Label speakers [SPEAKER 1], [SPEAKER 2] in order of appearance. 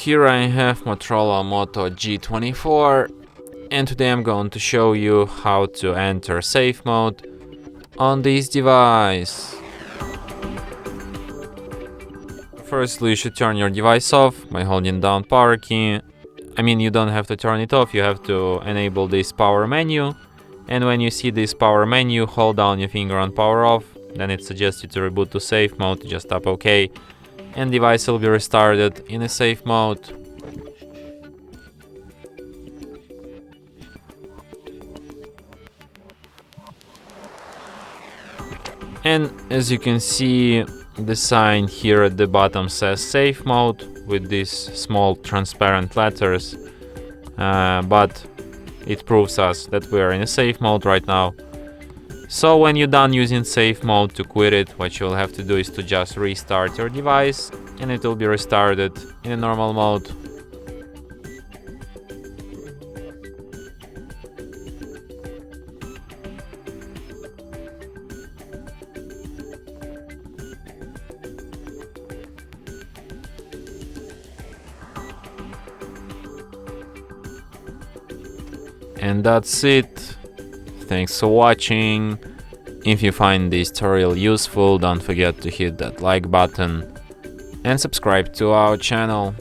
[SPEAKER 1] Here I have Motorola Moto G24, and today I'm going to show you how to enter safe mode on this device. Firstly, you should turn your device off by holding down power key. You don't have to turn it off, you have to enable this power menu. And when you see this power menu, hold down your finger on power off. Then it suggests you to reboot to safe mode, just tap OK. And device will be restarted in a safe mode. And as you can see, the sign here at the bottom says safe mode with these small transparent letters, but it proves us that we are in a safe mode right now. So when you're done using safe mode, to quit it, what you'll have to do is to just restart your device and it will be restarted in a normal mode. And that's it. Thanks for watching. If you find this tutorial useful, don't forget to hit that like button and subscribe to our channel.